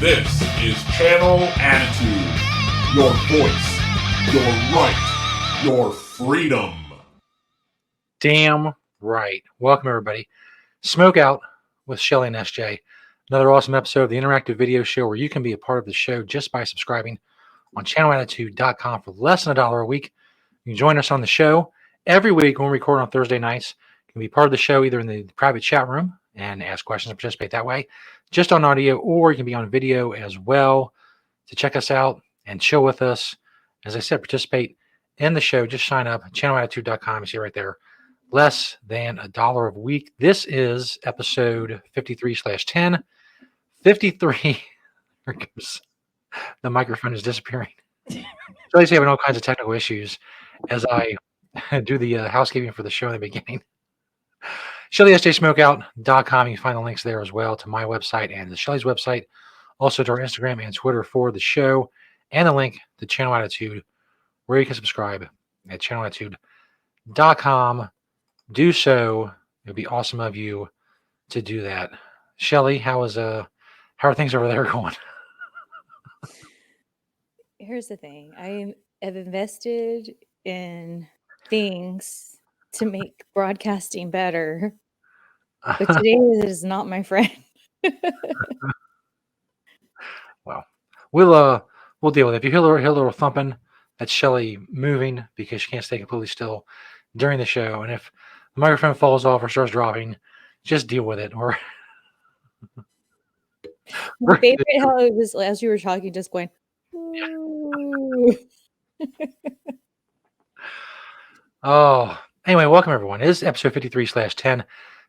This is Channel Attitude. Your voice, your right, your freedom. Damn right. Welcome, everybody. Smokeout with Shelly and SJ. Another awesome episode of the interactive video show where you can be a part of the show just by subscribing on channelattitude.com for less than $1 a week. You can join us on the show every week when we record on Thursday nights. You can be part of the show either in the private chat room and ask questions and participate that way, just on audio, or you can be on video as well to check us out and chill with us. As I said, participate in the show. Just sign up, channelattitude.com. You see right there, less than $1 a week. This is episode 53/10. 53. There goes. The microphone is disappearing. Shelly's having all kinds of technical issues as I do the housekeeping for the show in the beginning. ShellySJSmokeout.com. You can find the links there as well to my website and to Shelly's website. Also to our Instagram and Twitter for the show, and a link to Channel Attitude, where you can subscribe at channelattitude.com. Do so. It would be awesome of you to do that. Shelly, how are things over there going? Here's the thing. I have invested in things to make broadcasting better, but today is not my friend. Well, we'll deal with it. If you hear a little thumping, that's Shelly moving because she can't stay completely still during the show. And if the microphone falls off or starts dropping, just deal with it. Or my favorite how it was as you were talking, just going. Ooh. Oh, anyway, welcome everyone. It is episode 53/10,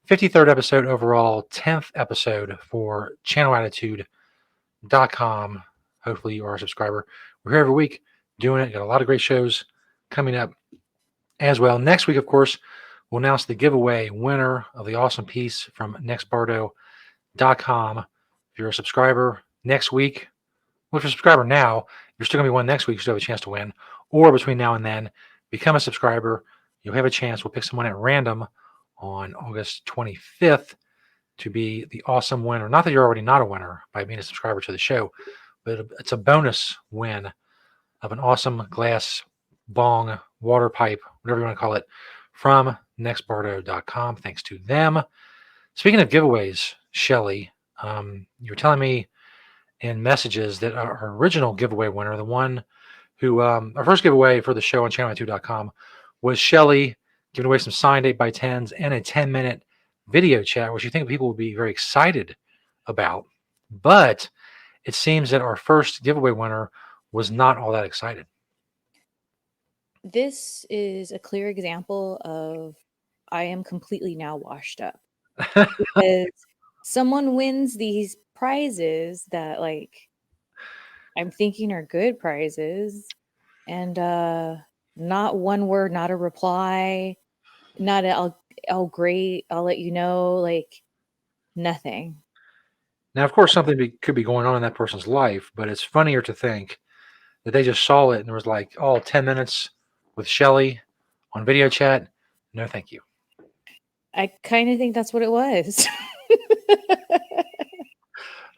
53rd episode overall, 10th episode for channelattitude.com. Hopefully you are a subscriber. We're here every week doing it. Got a lot of great shows coming up as well. Next week, of course, we'll announce the giveaway winner of the awesome piece from nextbardo.com. If you're a subscriber next week, well, if you're a subscriber now, you're still going to be one next week. You still have a chance to win. Or between now and then, become a subscriber. You'll have a chance. We'll pick someone at random on August 25th to be the awesome winner. Not that you're already not a winner by being a subscriber to the show, but it's a bonus win of an awesome glass bong, water pipe, whatever you want to call it, from nextbardo.com. Thanks to them. Speaking of giveaways, Shelly, you were telling me in messages that our original giveaway winner, the one who our first giveaway for the show on channel2.com was Shelly giving away some signed 8x10s and a 10-minute video chat, which you think people would be very excited about. But it seems that our first giveaway winner was not all that excited. This is a clear example of I am completely now washed up. Because someone wins these prizes that I'm thinking are good prizes, and not one word, not a reply, not oh great, I'll let you know, nothing. Now, of course, something could be going on in that person's life, but it's funnier to think that they just saw it and there was 10 minutes with Shelly on video chat. No, thank you. I kind of think that's what it was.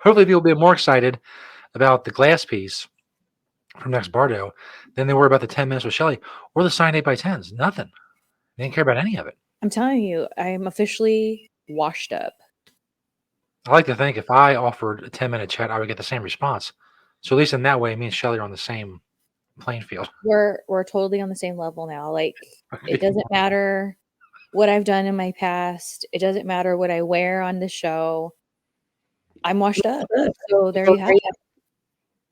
Hopefully people will be more excited about the glass piece from Next Bardo than they were about the 10 minutes with Shelly or the signed 8x10s. Nothing. They didn't care about any of it. I'm telling you, I'm officially washed up. I like to think if I offered a 10-minute chat, I would get the same response. So at least in that way, me and Shelly are on the same playing field. We're totally on the same level now. It doesn't matter what I've done in my past. It doesn't matter what I wear on the show. I'm washed up. So there you have it.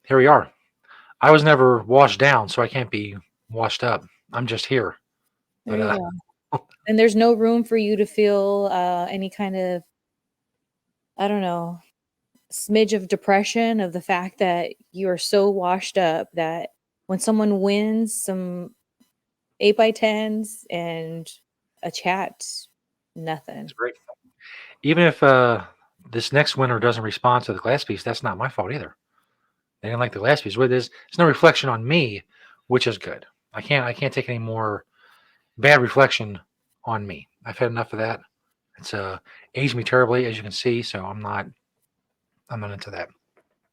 Here we are. I was never washed down, so I can't be washed up. I'm just here. There you go. And there's no room for you to feel any kind of, I don't know, smidge of depression of the fact that you are so washed up that when someone wins some 8x10s and a chat, nothing. That's great. Even if this next winner doesn't respond to the glass piece, that's not my fault either. They didn't like the glass piece. It's no reflection on me, which is good. I can't take any more bad reflection on me. I've had enough of that. It's aged me terribly, as you can see. So I'm not into that.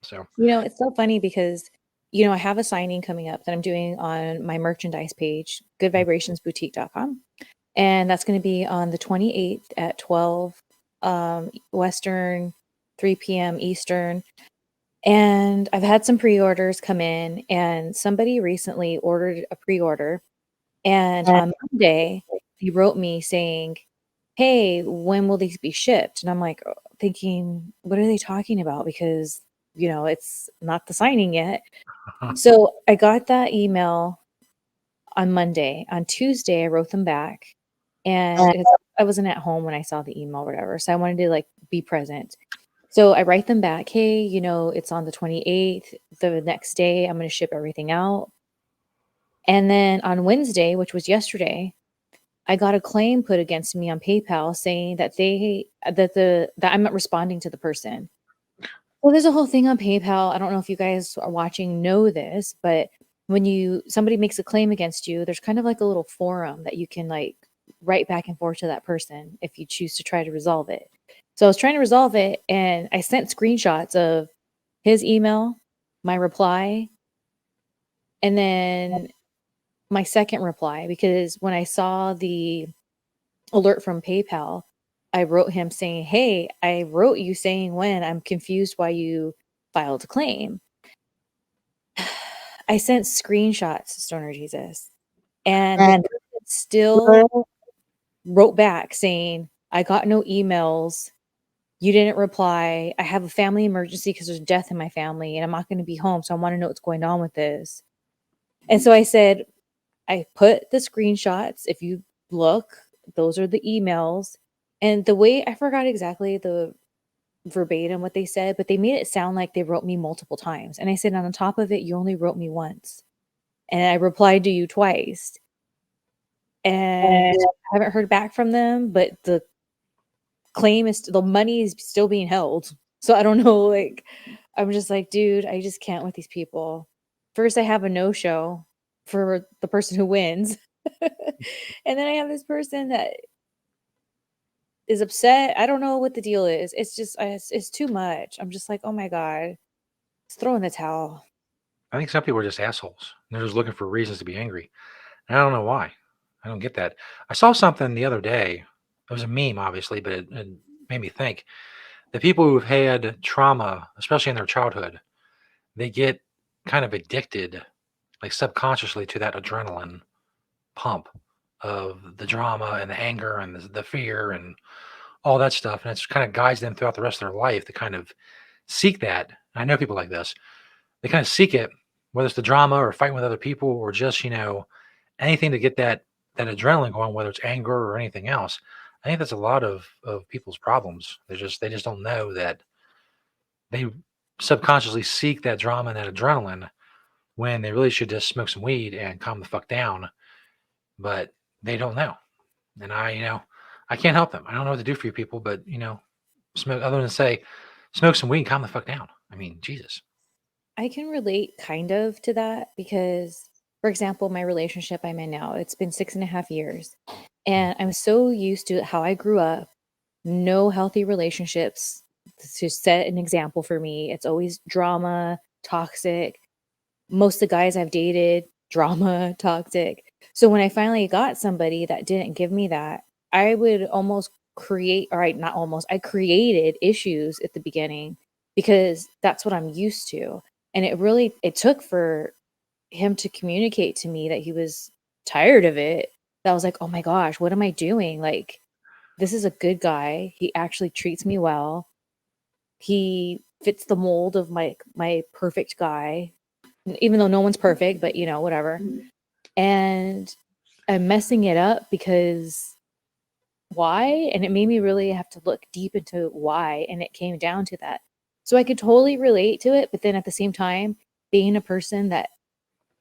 So It's so funny because, I have a signing coming up that I'm doing on my merchandise page, goodvibrationsboutique.com. And that's going to be on the 28th at 12 Western, 3 p.m. Eastern. And I've had some pre-orders come in, and somebody recently ordered a pre-order. And on Monday, he wrote me saying, "Hey, when will these be shipped?" And I'm like, thinking, what are they talking about? Because, it's not the signing yet. So I got that email on Monday. On Tuesday, I wrote them back, and I wasn't at home when I saw the email or whatever. So I wanted to be present. So I write them back, "Hey, it's on the 28th. The next day, I'm going to ship everything out." And then on Wednesday, which was yesterday, I got a claim put against me on PayPal saying that I'm not responding to the person. Well, there's a whole thing on PayPal. I don't know if you guys are watching know this, but when somebody makes a claim against you, there's kind of like a little forum that you can write back and forth to that person if you choose to try to resolve it. So I was trying to resolve it, and I sent screenshots of his email, my reply, and then my second reply, because when I saw the alert from PayPal, I wrote him saying, "Hey, I wrote you saying when. I'm confused why you filed a claim." I sent screenshots to Stoner Jesus, and the person still wrote back saying, "I got no emails. You didn't reply. I have a family emergency because there's death in my family, and I'm not going to be home. So I want to know what's going on with this." And so I said, I put the screenshots. If you look, those are the emails. And the way, I forgot exactly the verbatim what they said, but they made it sound like they wrote me multiple times. And I said, on top of it, you only wrote me once. And I replied to you twice. And I haven't heard back from them, but the money is still being held. So I don't know, I'm just like, dude, I just can't with these people. First, I have a no-show for the person who wins. And then I have this person that is upset. I don't know what the deal is. It's just, it's too much. I'm just like, oh my God, let's throw in the towel. I think some people are just assholes. They're just looking for reasons to be angry. And I don't know why. I don't get that. I saw something the other day. It was a meme, obviously, but it made me think. The people who've had trauma, especially in their childhood, they get kind of addicted, like subconsciously, to that adrenaline pump of the drama and the anger and the fear and all that stuff. And it's kind of guides them throughout the rest of their life to kind of seek that. I know people like this. They kind of seek it, whether it's the drama or fighting with other people or just, anything to get that adrenaline going, whether it's anger or anything else. I think that's a lot of people's problems. They just don't know that they subconsciously seek that drama and that adrenaline when they really should just smoke some weed and calm the fuck down. But they don't know. And I can't help them. I don't know what to do for you people, but smoke other than say, smoke some weed and calm the fuck down. I mean, Jesus. I can relate kind of to that because, for example, my relationship I'm in now, it's been 6.5 years. And I'm so used to how I grew up, no healthy relationships to set an example for me. It's always drama, toxic. Most of the guys I've dated, drama, toxic. So when I finally got somebody that didn't give me that, I would almost create, all right, not almost, I created issues at the beginning because that's what I'm used to. And it took for him to communicate to me that he was tired of it. That I was like, oh my gosh, what am I doing? Like, this is a good guy. He actually treats me well. He fits the mold of my perfect guy, even though no one's perfect, but whatever. And I'm messing it up because why? And it made me really have to look deep into why. And it came down to that. So I could totally relate to it. But then at the same time, being a person that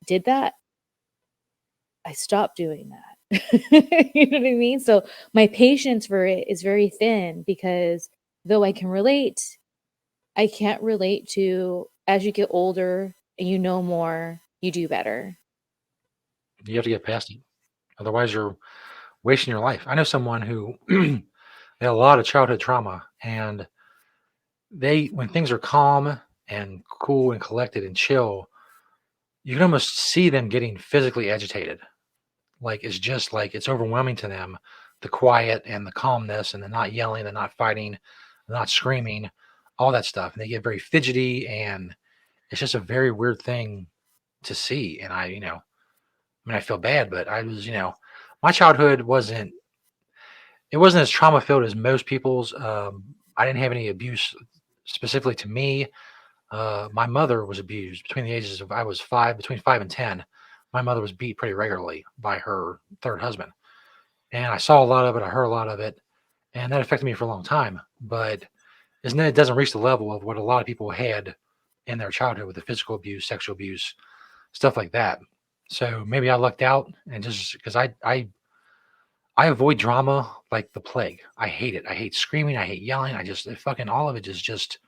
did that, I stopped doing that. You know what I mean? So my patience for it is very thin because though I can relate, I can't relate to as you get older and you know more, you do better. You have to get past it. Otherwise, you're wasting your life. I know someone who had a lot of childhood trauma, and when things are calm and cool and collected and chill, you can almost see them getting physically agitated. Like it's just like it's overwhelming to them, the quiet and the calmness and the not yelling, the not fighting, the not screaming, all that stuff. And they get very fidgety, and it's just a very weird thing to see. And I mean, I feel bad, but my childhood wasn't as trauma filled as most people's. I didn't have any abuse specifically to me. My mother was abused between the ages of I was between 5 and 10. My mother was beat pretty regularly by her third husband, and I saw a lot of it. I heard a lot of it, and that affected me for a long time. But isn't it doesn't reach the level of what a lot of people had in their childhood with the physical abuse, sexual abuse, stuff like that. So maybe I lucked out, and just because I avoid drama like the plague. I hate it. I hate screaming. I hate yelling. Fucking all of it is just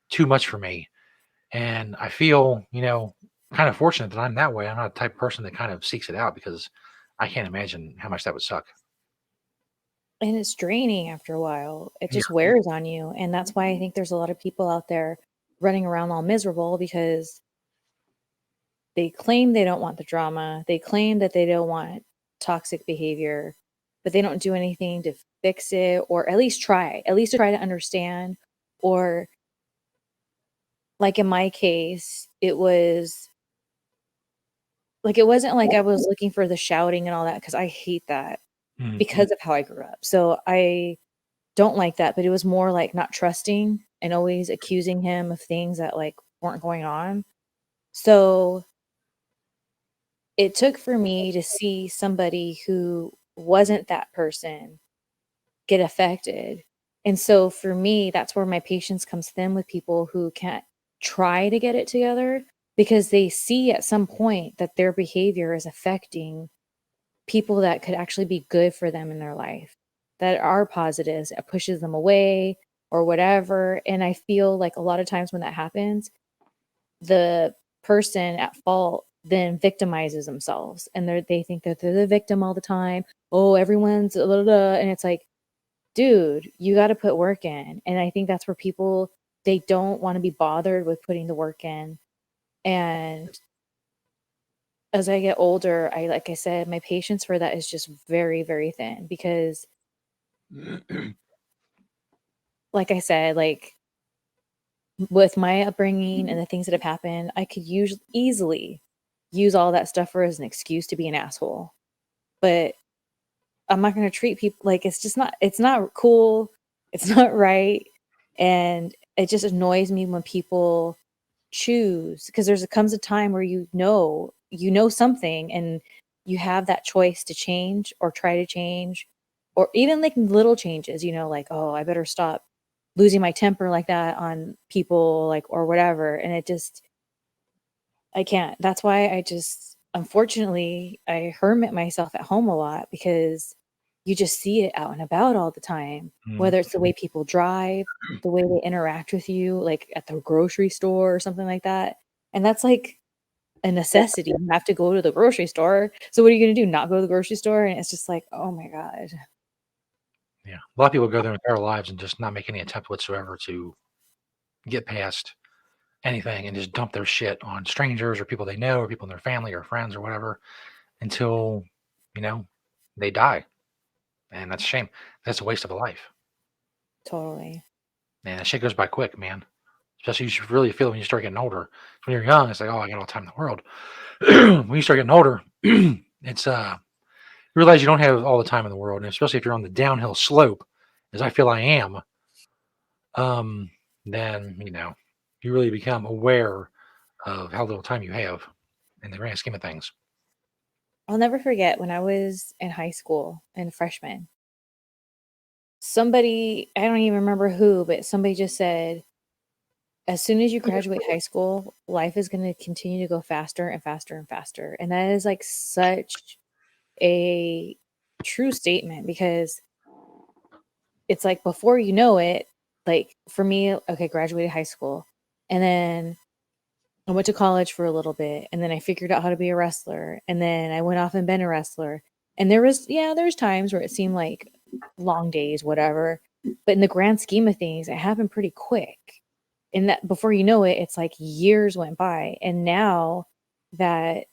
too much for me. And I feel, kind of fortunate that I'm that way. I'm not the type of person that kind of seeks it out because I can't imagine how much that would suck. And it's draining after a while. It Yeah. just wears on you. And that's why I think there's a lot of people out there running around all miserable because they claim they don't want the drama. They claim that they don't want toxic behavior, but they don't do anything to fix it or at least to try to understand. Or, like in my case, it was like, it wasn't like I was looking for the shouting and all that because I hate that Mhm. because of how I grew up. So I don't like that, but it was more like not trusting and always accusing him of things that like weren't going on. So it took for me to see somebody who wasn't that person get affected. And so for me, that's where my patience comes thin with people who can't try to get it together because they see at some point that their behavior is affecting people that could actually be good for them in their life, that are positives. It pushes them away or whatever. And I feel like a lot of times when that happens, the person at fault then victimizes themselves and they think that they're the victim all the time. Oh, everyone's blah, blah, blah. And it's like, dude, you got to put work in. And I think that's where people, they don't want to be bothered with putting the work in. And as I get older, like I said, my patience for that is just very, very thin because, like I said, like with my upbringing and the things that have happened, I could easily use all that stuff for as an excuse to be an asshole. But I'm not going to treat people like it's not cool. It's not right. And it just annoys me when people choose because comes a time where you know something and you have that choice to change or try to change or even like little changes, like, oh, I better stop losing my temper like that on people, like, or whatever. And I can't. That's why unfortunately, I hermit myself at home a lot because you just see it out and about all the time, Mhm. whether it's the way people drive, the way they interact with you, like at the grocery store or something like that. And that's like a necessity. You have to go to the grocery store. So what are you going to do? Not go to the grocery store? And it's just like, oh my God. Yeah. A lot of people go their entire lives and just not make any attempt whatsoever to get past anything and just dump their shit on strangers or people they know or people in their family or friends or whatever until, you know, they die. And that's a shame. That's a waste of a life. Totally. And that shit goes by quick, man. Especially you should really feel it when you start getting older. When you're young, it's like, oh, I got all the time in the world. When you start getting older, it's you realize you don't have all the time in the world, and especially if you're on the downhill slope, as I feel I am, um, then you really become aware of how little time you have in the grand scheme of things. I'll never forget when I was in high school and freshman, somebody, I don't even remember who, but somebody just said, as soon as you graduate high school, life is going to continue to go faster and faster and faster. And that is like such a true statement because it's like before you know it, like for me, okay, graduated high school and then I went to college for a little bit and then I figured out how to be a wrestler and then I went off and been a wrestler. And there's times where it seemed like long days, whatever. But in the grand scheme of things, it happened pretty quick. And that before you know it, it's like years went by. And now that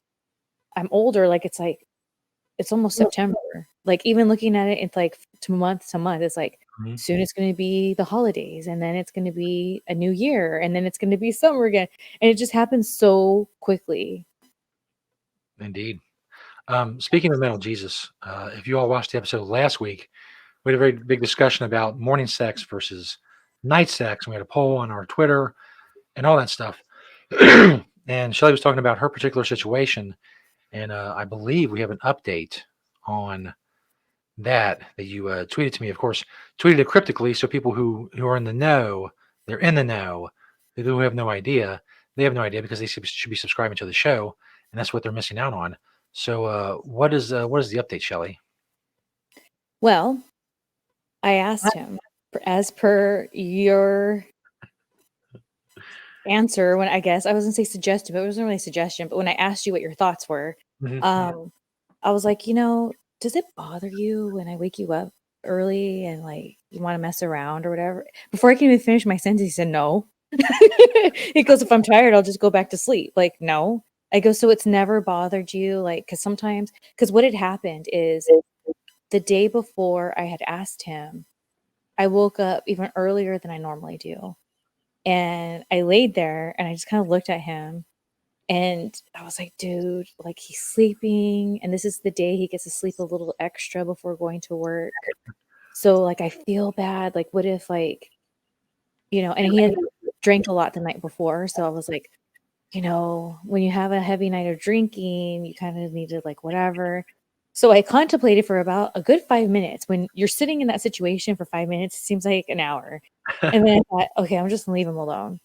I'm older, like it's almost September. Like even looking at it, it's like to month, it's like Mhm. soon it's going to be the holidays, and then it's going to be a new year, and then it's going to be summer again. And it just happens so quickly. Indeed. Speaking of mental Jesus, if you all watched the episode last week, we had a very big discussion about morning sex versus night sex. And we had a poll on our Twitter and all that stuff. And Shelly was talking about her particular situation. And I believe we have an update on that you tweeted to me. Of course, tweeted it cryptically. So people who are in the know, they're in the know. They who have no idea, they have no idea because they should be subscribing to the show. And that's what they're missing out on. So what is the update, Shelly? Well, I asked him, as per your answer, when I guess I was gonna say suggestion, but it wasn't really a suggestion. But when I asked you what your thoughts were, Mhm. I was like, does it bother you when I wake you up early and like you want to mess around or whatever? Before I can even finish my sentence, he said no. He goes, if I'm tired, I'll just go back to sleep. Like, no. I go, so it's never bothered you? Like, because what had happened is the day before I had asked him, I woke up even earlier than I normally do. And I laid there and I just kind of looked at him and I was like, dude, like he's sleeping. And this is the day he gets to sleep a little extra before going to work. So like I feel bad. Like, what if and he had drank a lot the night before. So I was like, when you have a heavy night of drinking, you kind of need to like whatever. So I contemplated for about a good 5 minutes. When you're sitting in that situation for 5 minutes, it seems like an hour. And then I thought, okay, I'm just gonna leave him alone.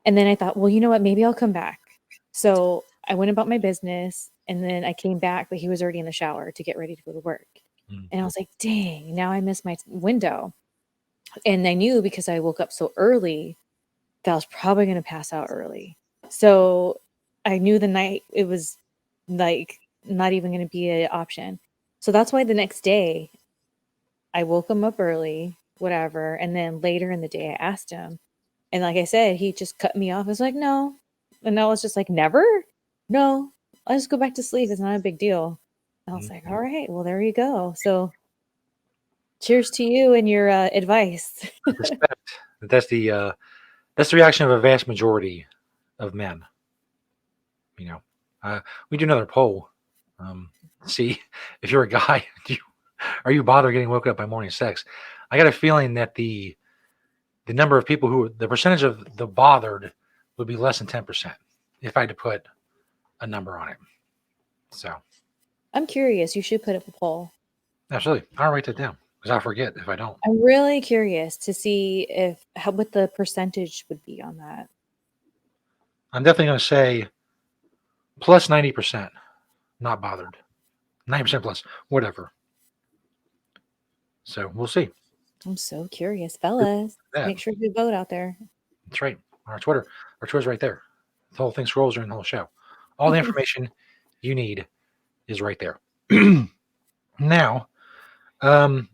And then I thought, well, you know what? Maybe I'll come back. So I went about my business and then I came back, but he was already in the shower to get ready to go to work. Mm. And I was like, dang, now I missed my window. And I knew because I woke up so early that I was probably going to pass out early. So I knew the night it was like not even going to be an option. So that's why the next day I woke him up early, whatever. And then later in the day, I asked him. And like I said, he just cut me off. I was like, no. And I was just like, never? No, I'll just go back to sleep. It's not a big deal. I was like, all right, well, there you go. So cheers to you and your advice. I suspect that's the reaction of a vast majority of men. We do another poll. See if you're a guy, are you bothered getting woken up by morning sex? I got a feeling that the number of people the percentage of the bothered would be less than 10% if I had to put a number on it. So I'm curious. You should put up a poll. absolutely, I'll write that down because I'll forget if I don't. I'm really curious to see what the percentage would be on that. I'm definitely going to say plus 90%, not bothered. 90% plus, whatever. So we'll see. I'm so curious, fellas. Make sure you vote out there. That's right. Our Twitter's right there. The whole thing scrolls during the whole show. All the information you need is right there. Now, some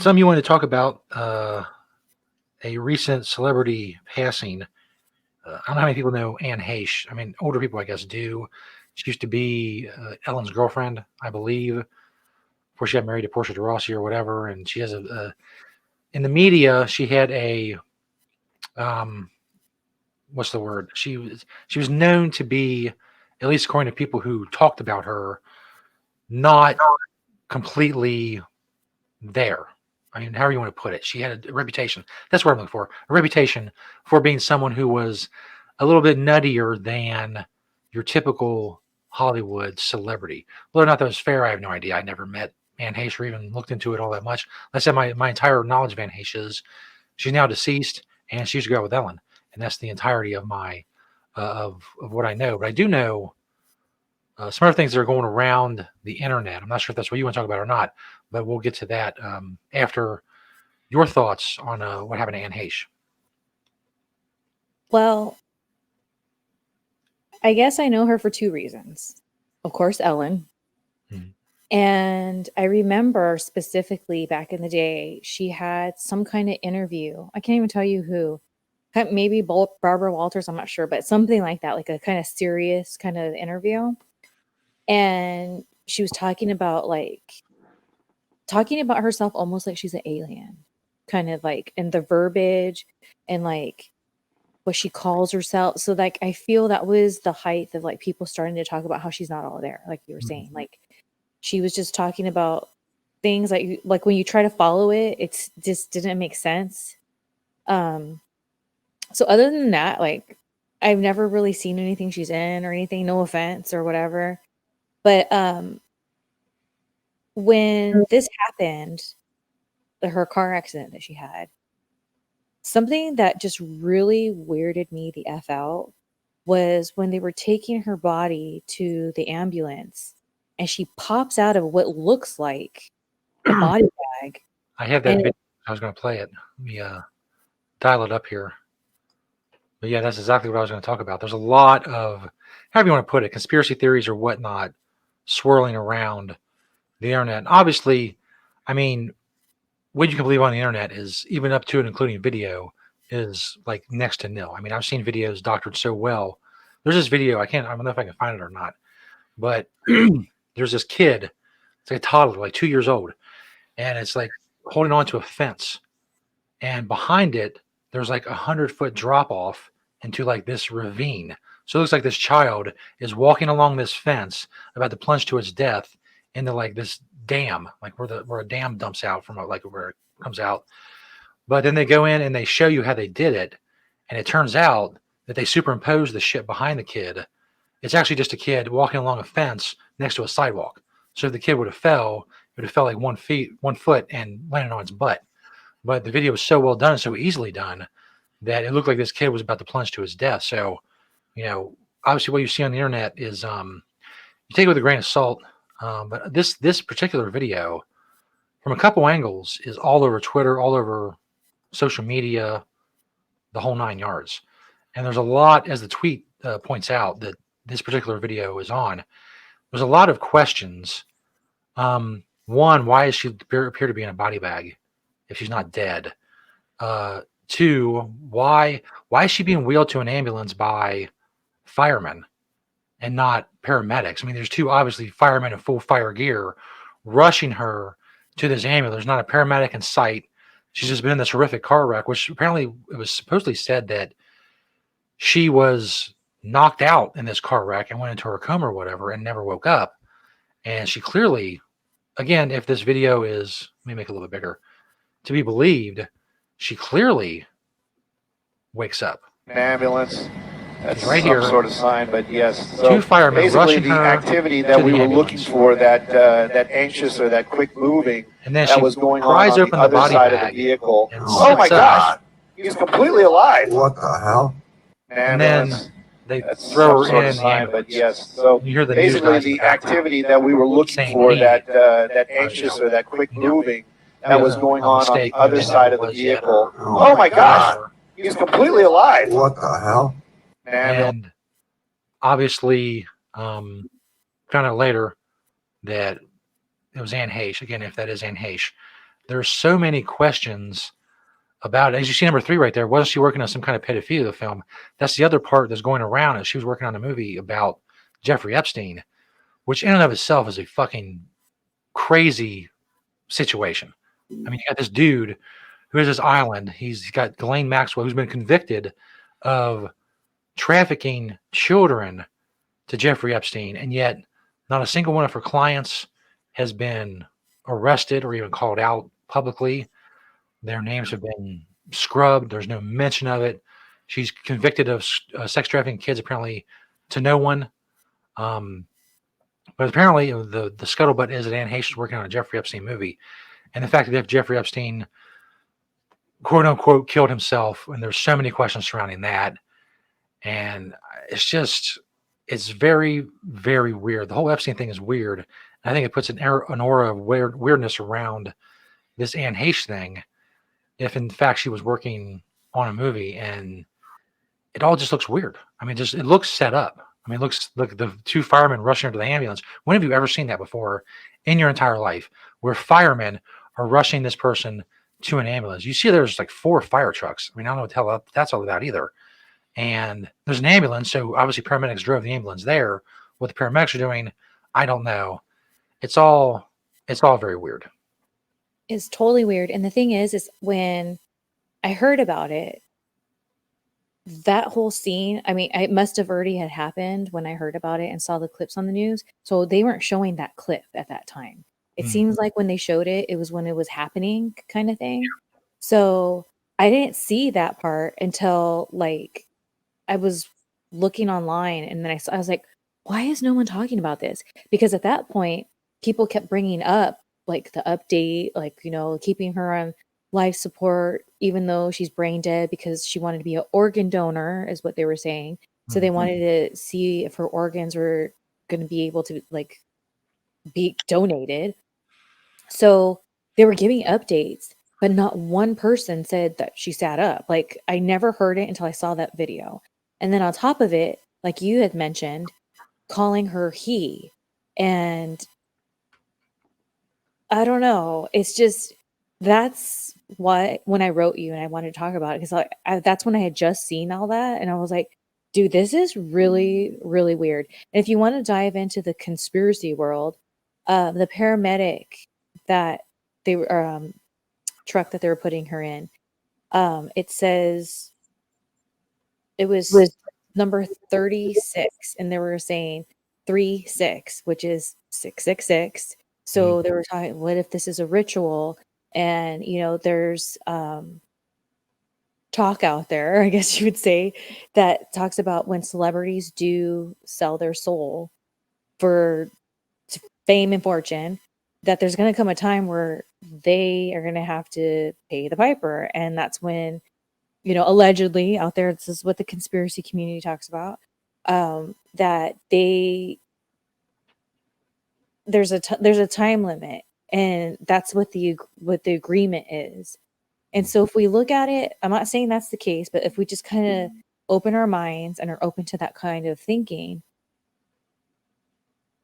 of you want to talk about a recent celebrity passing. I don't know how many people know Anne Heche. I mean, older people, I guess, do. She used to be Ellen's girlfriend, I believe, before she got married to Portia de Rossi or whatever. And she has in the media, she had a what's the word? She was known to be, at least according to people who talked about her, not completely there. I mean, however you want to put it. She had a reputation. That's what I'm looking for. A reputation for being someone who was a little bit nuttier than your typical Hollywood celebrity. Whether or not that was fair, I have no idea. I never met Anne Heche or even looked into it all that much. I said my entire knowledge of Anne Heche is she's now deceased and she used to go out with Ellen. And that's the entirety of my of what I know. But I do know some other things that are going around the internet. I'm not sure if that's what you want to talk about or not, but we'll get to that after your thoughts on what happened to Anne Heche. Well, I guess I know her for two reasons. Of course, Ellen. Mm-hmm. And I remember specifically back in the day, she had some kind of interview. I can't even tell you who. maybe Barbara Walters, I'm not sure, but something like that, like a kind of serious kind of interview. And she was talking about herself almost like she's an alien, kind of like, and the verbiage and like what she calls herself. So like I feel that was the height of like people starting to talk about how she's not all there, like you were saying. Like she was just talking about things like when you try to follow it, it's just didn't make sense. So other than that, like I've never really seen anything she's in or anything, no offense or whatever. But when this happened, her car accident that she had, something that just really weirded me the F out was when they were taking her body to the ambulance and she pops out of what looks like a body bag. I have that video. I was going to play it. Let me dial it up here. But yeah, that's exactly what I was going to talk about. There's a lot of, however you want to put it, conspiracy theories or whatnot swirling around the internet. And obviously, I mean, what you can believe on the internet is, even up to and including video, is like next to nil. I mean, I've seen videos doctored so well. There's this video, I don't know if I can find it or not, but there's this kid, it's like a toddler, like 2 years old, and it's like holding on to a fence. And behind it, there's like 100-foot drop off into like this ravine. So it looks like this child is walking along this fence, about to plunge to its death into like this dam, like where a dam dumps out from like where it comes out. But then they go in and they show you how they did it, and it turns out that they superimposed the shit behind the kid. It's actually just a kid walking along a fence next to a sidewalk. So if the kid would have fell, it would have fell like 1 foot and landed on its butt. But the video was so well done and so easily done that it looked like this kid was about to plunge to his death. So, obviously what you see on the internet is you take it with a grain of salt. But this particular video, from a couple angles, is all over Twitter, all over social media, the whole 9 yards. And there's a lot, as the tweet points out, that this particular video is on. There's a lot of questions. One, why does she appear to be in a body bag if she's not dead? Two, why is she being wheeled to an ambulance by firemen and not paramedics? I mean, there's two obviously firemen in full fire gear rushing her to this ambulance. There's not a paramedic in sight. She's just been in this horrific car wreck, which apparently it was supposedly said that she was knocked out in this car wreck and went into her coma or whatever and never woke up. And she clearly, again, if this video is, let me make it a little bit bigger, to be believed, she clearly wakes up. An ambulance. That's right some here. Sort of sign, but yes. So two firemen basically rushing the her activity that we were looking for, that anxious or that quick moving, and then that was going on open the other body side of bag the vehicle. and Oh my sits up. gosh, he's completely alive. What the hell? And then they That's throw some her sort in of the sign, ambulance. but yes. So You hear the news basically guys in the the background activity that we were looking saying for, he, that anxious or that quick moving, that was going on the other side of the vehicle. Oh my gosh, he's completely alive. What the hell? And obviously, found out later that it was Anne Heche. Again, if that is Anne Heche, there's so many questions about it. As you see, number 3 right there, wasn't she working on some kind of pedophilia film? That's the other part that's going around, is she was working on a movie about Jeffrey Epstein, which in and of itself is a fucking crazy situation. I mean, you got this dude who has this island. He's got Ghislaine Maxwell, who's been convicted of trafficking children to Jeffrey Epstein, and yet not a single one of her clients has been arrested or even called out publicly. Their names have been scrubbed. There's no mention of it. She's convicted of sex trafficking kids, apparently, to no one. But apparently the scuttlebutt is that Anne Heche is working on a Jeffrey Epstein movie. And the fact that if Jeffrey Epstein, quote unquote, killed himself, and there's so many questions surrounding that. And it's very, very weird. The whole Epstein thing is weird. I think it puts an aura of weirdness around this Anne Heche thing, if in fact she was working on a movie, and it all just looks weird. I mean, it looks set up. I mean, look, the 2 firemen rushing into the ambulance. When have you ever seen that before in your entire life, where firemen are rushing this person to an ambulance. You see there's like 4 fire trucks. I mean, I don't know what the hell that's all about either. And there's an ambulance, so obviously paramedics drove the ambulance there. What the paramedics are doing, I don't know. It's all very weird. It's totally weird. And the thing is when I heard about it, that whole scene, I mean, it must have already had happened when I heard about it and saw the clips on the news. So they weren't showing that clip at that time. It seems like when they showed it, it was when it was happening kind of thing. So I didn't see that part until like I was looking online, and then I was like, why is no one talking about this? Because at that point, people kept bringing up like the update, like, keeping her on life support, even though she's brain dead, because she wanted to be an organ donor, is what they were saying. So they wanted to see if her organs were going to be able to like be donated. So they were giving updates, but not one person said that she sat up. Like, I never heard it until I saw that video. And then on top of it, like you had mentioned, calling her he. And I don't know. It's just, that's what, when I wrote you and I wanted to talk about it, because that's when I had just seen all that. And I was like, dude, this is really, really weird. And if you want to dive into the conspiracy world, the paramedic that they were, truck that they were putting her in, it says it was number 36, and they were saying 36, which is 666. So they were talking, what if this is a ritual? And there's talk out there, I guess you would say, that talks about when celebrities do sell their soul for fame and fortune, that there's going to come a time where they are going to have to pay the piper. And that's when, allegedly out there, this is what the conspiracy community talks about, that there's a time limit, and that's what the agreement is. And so if we look at it, I'm not saying that's the case, but if we just kind of open our minds and are open to that kind of thinking,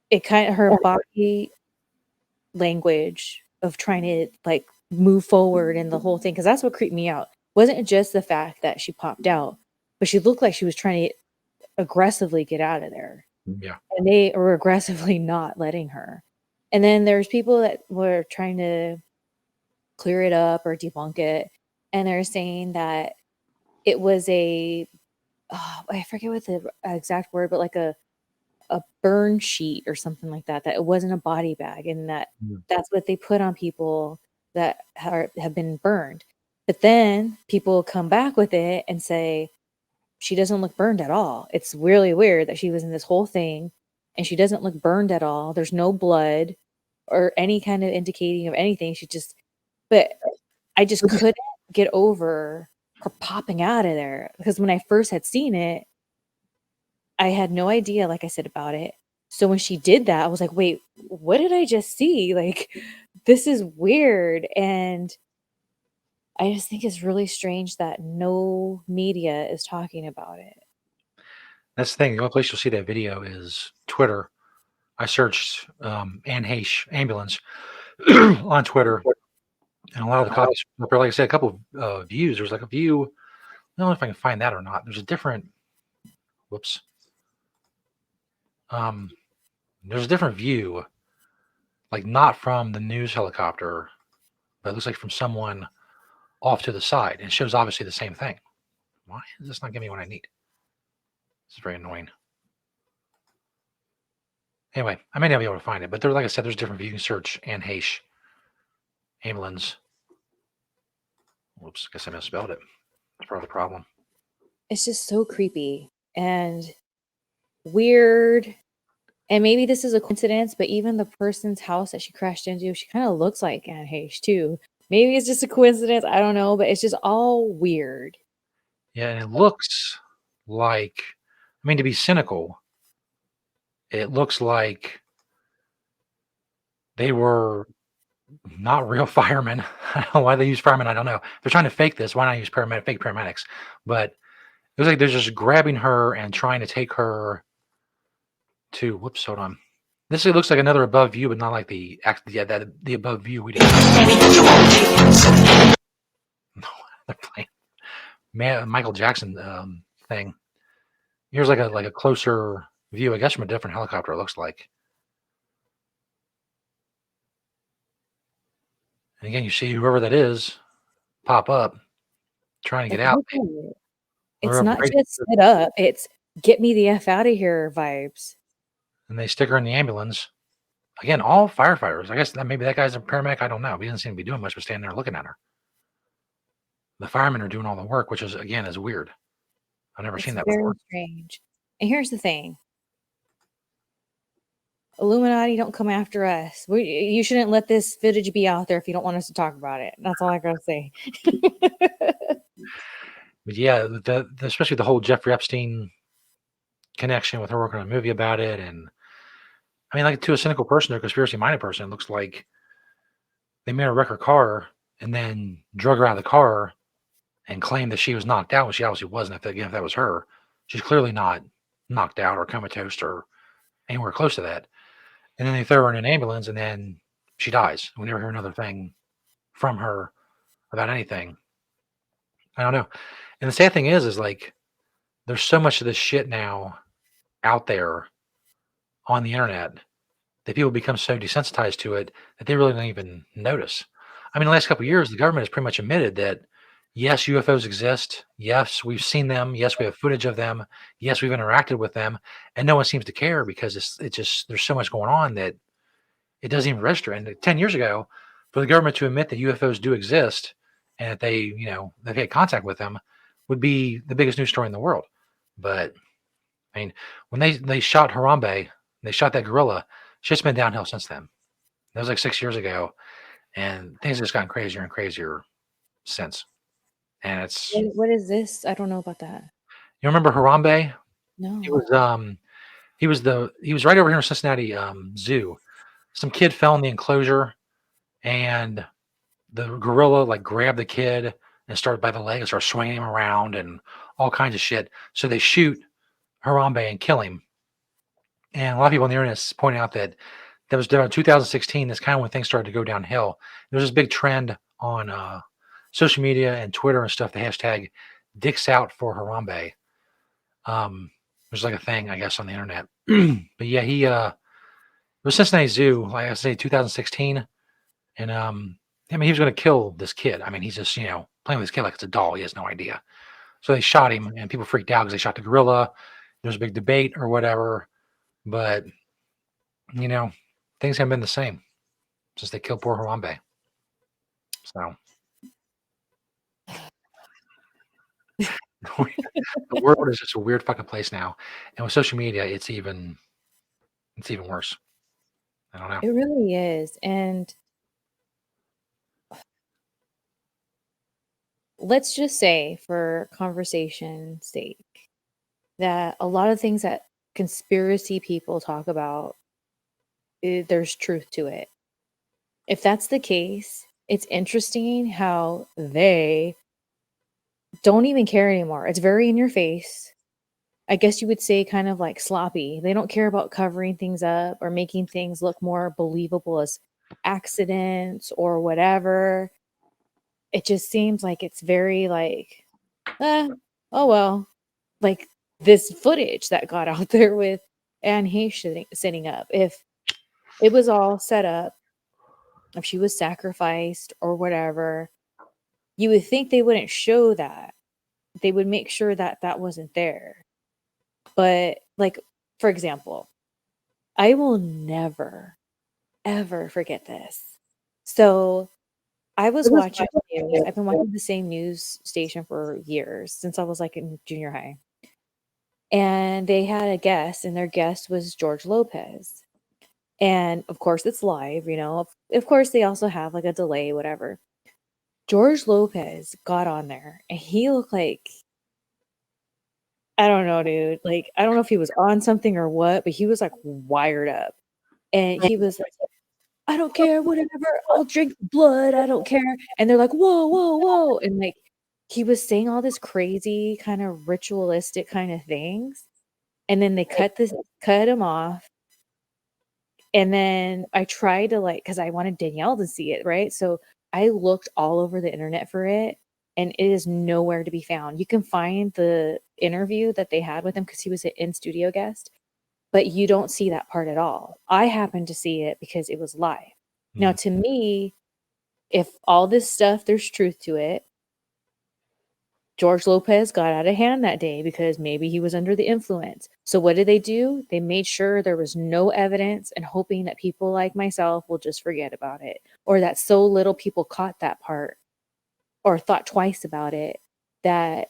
it kind of, her body language of trying to like move forward and the whole thing, because that's what creeped me out. Wasn't just the fact that she popped out, but she looked like she was trying to aggressively get out of there. Yeah. And they were aggressively not letting her. And then there's people that were trying to clear it up or debunk it, and they're saying that it was I forget what the exact word, but like a burn sheet or something like that, that it wasn't a body bag, and that's what they put on people that have been burned. But then people come back with it and say she doesn't look burned at all. It's really weird that she was in this whole thing and she doesn't look burned at all. There's no blood or any kind of indicating of anything. But I just couldn't get over her popping out of there, because when I first had seen it, I had no idea, like I said, about it. So when she did that, I was like, wait, what did I just see? Like, this is weird. And I just think it's really strange that no media is talking about it. That's the thing. The only place you'll see that video is Twitter. I searched Anne Heche ambulance on Twitter, and a lot of the copies, like I said, a couple of views. There's like a view. I don't know if I can find that or not. There's a different. Whoops. There's a different view, like not from the news helicopter, but it looks like from someone off to the side, and it shows obviously the same thing. Why is this not giving me what I need? This is very annoying. Anyway, I may not be able to find it, but like I said, there's a different view. You can search Anne Heche ambulance. Whoops, guess I misspelled it. That's part of the problem. It's just so creepy and weird. And maybe this is a coincidence, but even the person's house that she crashed into, she kind of looks like Anne Heche too. Maybe it's just a coincidence. I don't know, but it's just all weird. Yeah, and it looks like, I mean, to be cynical, it looks like they were not real firemen. I don't know why they use firemen. I don't know. They're trying to fake this. Why not use fake paramedics? But it was like they're just grabbing her and trying to take her to, whoops, hold on. This looks like another above view, but not like the above view we did. Michael Jackson thing. Here's like a closer view, I guess, from a different helicopter. It looks like. And again, you see whoever that is pop up trying to Like, get out. look at it. It's They're not upgraded, just sit up, it's get me the F out of here vibes. and they stick her in the ambulance. Again, all firefighters. I guess that maybe that guy's a paramedic. I don't know. He doesn't seem to be doing much but standing there looking at her. The firemen are doing all the work, which is again is weird. I've never It's seen that very before. strange. And here's the thing. Illuminati, don't come after us. You shouldn't let this footage be out there if you don't want us to talk about it. That's all I gotta say. But yeah, especially the whole Jeffrey Epstein connection with her working on a movie about it, and I mean, like to a cynical person or conspiracy-minded person, it looks like they made her wreck her car and then drug her out of the car and claimed that she was knocked out when she obviously wasn't. If that was her, she's clearly not knocked out or comatose or anywhere close to that. And then they throw her in an ambulance and then she dies. We never hear another thing from her about anything. I don't know. And the sad thing is like there's so much of this shit now out there on the internet that people become so desensitized to it that they really don't even notice. I mean, the last couple of years, the government has pretty much admitted that yes, UFOs exist. Yes, we've seen them. Yes, we have footage of them. Yes, we've interacted with them, and no one seems to care because it just there's so much going on that it doesn't even register. And 10 years ago, for the government to admit that UFOs do exist and that they've had contact with them would be the biggest news story in the world. But I mean, when they shot Harambe, they shot that gorilla. Shit's been downhill since then. That was like 6 years ago, and things have just gotten crazier and crazier since. And it's What is this? I don't know about that. you remember Harambe? No. He was right over here in Cincinnati Zoo. Some kid fell in the enclosure, and the gorilla like grabbed the kid and started by the leg and started swinging him around and all kinds of shit. So they shoot Harambe and kill him. And a lot of people on the internet is pointing out that was around 2016. That's kind of when things started to go downhill. There's this big trend on social media and Twitter and stuff. The hashtag "Dicks Out for Harambe." There's like a thing, I guess, on the internet. But yeah, it was Cincinnati Zoo, like I say, 2016, and I mean, he was going to kill this kid. I mean, he's just playing with this kid like it's a doll. He has no idea. So they shot him, and people freaked out because they shot the gorilla. There's a big debate or whatever, but things haven't been the same since they killed poor Harambe. So the world is just a weird fucking place now, and with social media, it's even worse. I don't know. It really is. And let's just say, for conversation's sake, that a lot of things that conspiracy people talk about, there's truth to it. If that's the case, it's interesting how they don't even care anymore. It's very in your face. I guess you would say kind of like sloppy. They don't care about covering things up or making things look more believable as accidents or whatever. It just seems like it's very like, oh well, like this footage that got out there with Anne Heche sitting up. If it was all set up, if she was sacrificed or whatever, you would think they wouldn't show that. They would make sure that that wasn't there. But like, for example, I will never, ever forget this. So I was watching news. I've been watching the same news station for years, since I was like in junior high. And they had a guest, and their guest was George Lopez. And of course, it's live, Of course, they also have like a delay, whatever. George Lopez got on there, and he looked like, I don't know, dude. Like, I don't know if he was on something or what, but he was like wired up. And he was like, I don't care, whatever. I'll drink blood. I don't care. And they're like, whoa, whoa, whoa. And like, he was saying all this crazy kind of ritualistic kind of things. And then they cut him off. And then I tried to because I wanted Danielle to see it, right? So I looked all over the internet for it. and it is nowhere to be found. You can find the interview that they had with him because he was an in-studio guest, but you don't see that part at all. I happened to see it because it was live. Now, to me, if all this stuff, there's truth to it, George Lopez got out of hand that day because maybe he was under the influence. So what did they do? They made sure there was no evidence and hoping that people like myself will just forget about it, or that so little people caught that part or thought twice about it that